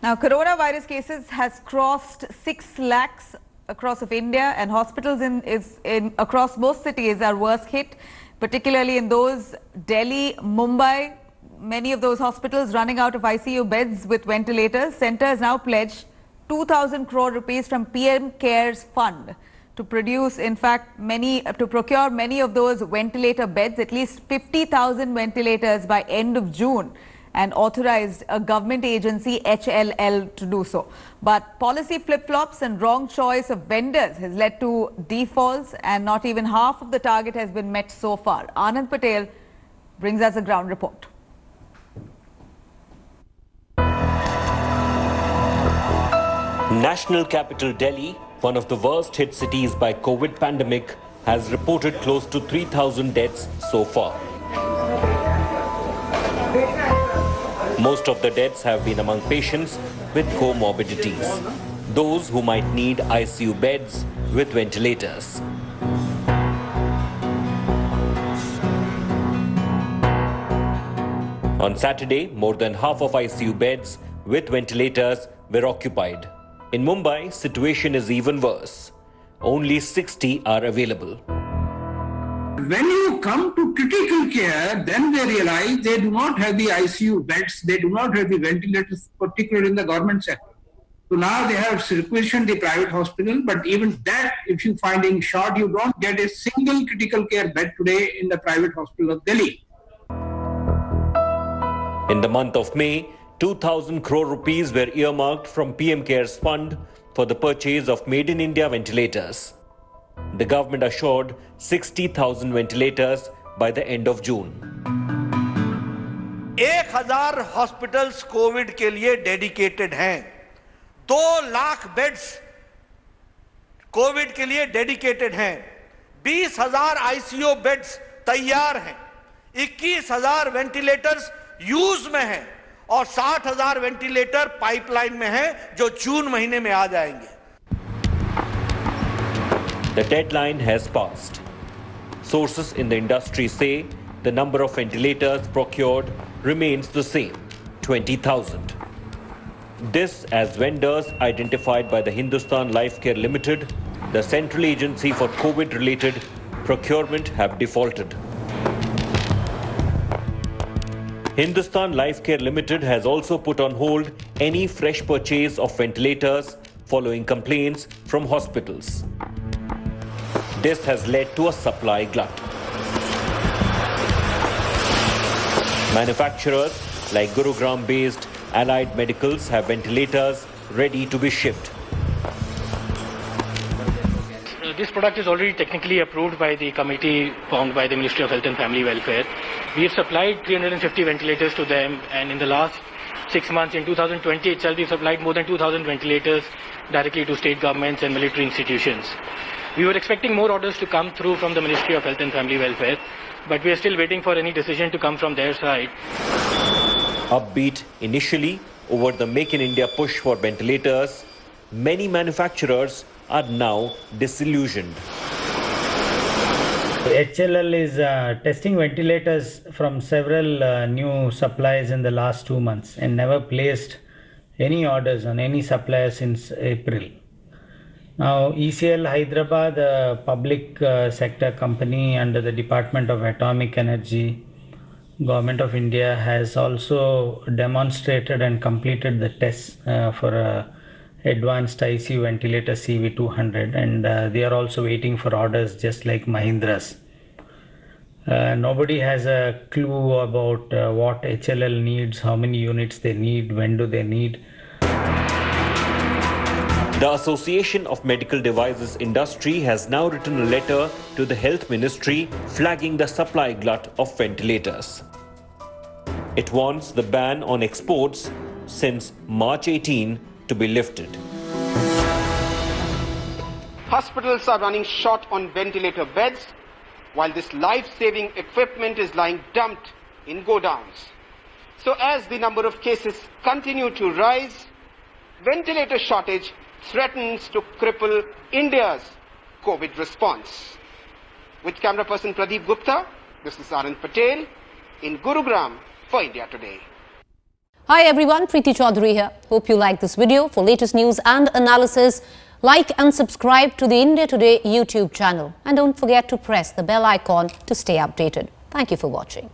Now, coronavirus cases has crossed 6 lakhs across of India, and hospitals across most cities are worst hit, particularly in those Delhi, Mumbai. Many of those hospitals running out of ICU beds with ventilators. Centre has now pledged 2,000 crore rupees from PM CARES Fund to produce, in fact, to procure many of those ventilator beds, at least 50,000 ventilators by end of June, and authorized a government agency, HLL, to do so. But policy flip-flops and wrong choice of vendors has led to defaults, and not even half of the target has been met so far. Anand Patel brings us a ground report. National capital Delhi, one of the worst hit cities by COVID pandemic, has reported close to 3,000 deaths so far. Most of the deaths have been among patients with comorbidities, those who might need ICU beds with ventilators. On Saturday, more than half of ICU beds with ventilators were occupied. In Mumbai, situation is even worse. Only 60 are available. When you come to critical care, then they realize they do not have the ICU beds, they do not have the ventilators, particularly in the government sector. So now they have requisitioned the private hospital, but even that, if you finding short, you don't get a single critical care bed today in the private hospital of Delhi. In the month of May, 2,000 crore rupees were earmarked from PM CARES Fund for the purchase of Made in India ventilators. The government assured 60,000 ventilators by the end of June. 1,000 hospitals Covid के लिए dedicated हैं, 2 lakh beds Covid के लिए dedicated हैं, 20,000 ICU beds तैयार हैं, 21,000 ventilators use में हैं और 60,000 वेंटिलेटर पाइपलाइन में हैं जो जून महीने में आ जाएंगे. The deadline has passed. Sources in the industry say the number of ventilators procured remains the same, 20,000. This as vendors identified by the Hindustan Lifecare Limited, the central agency for COVID-related procurement, have defaulted. Hindustan Lifecare Limited has also put on hold any fresh purchase of ventilators following complaints from hospitals. This has led to a supply glut. Manufacturers like Gurugram-based Allied Medicals have ventilators ready to be shipped. This product is already technically approved by the committee formed by the Ministry of Health and Family Welfare. We have supplied 350 ventilators to them, and in the last 6 months, in 2020 itself, we supplied more than 2,000 ventilators directly to state governments and military institutions. We were expecting more orders to come through from the Ministry of Health and Family Welfare, but we are still waiting for any decision to come from their side. Upbeat initially over the Make in India push for ventilators, many manufacturers are now disillusioned. HLL is testing ventilators from several new suppliers in the last 2 months and never placed any orders on any supplier since April. Now, ECL Hyderabad, a public sector company under the Department of Atomic Energy, Government of India, has also demonstrated and completed the tests for a advanced ICU ventilator CV200, and they are also waiting for orders just like Mahindra's. Nobody has a clue about what HLL needs, how many units they need, when do they need. The Association of Medical Devices Industry has now written a letter to the Health Ministry flagging the supply glut of ventilators. It wants the ban on exports since March 18 to be lifted. Hospitals are running short on ventilator beds, while this life-saving equipment is lying dumped in godowns. So as the number of cases continue to rise, ventilator shortage threatens to cripple India's COVID response. With camera person Pradeep Gupta, this is Anand Patel in Gurugram for India Today. Hi everyone, Preeti Chaudhary here. Hope you like this video. For latest news and analysis, like and subscribe to the India Today YouTube channel. And don't forget to press the bell icon to stay updated. Thank you for watching.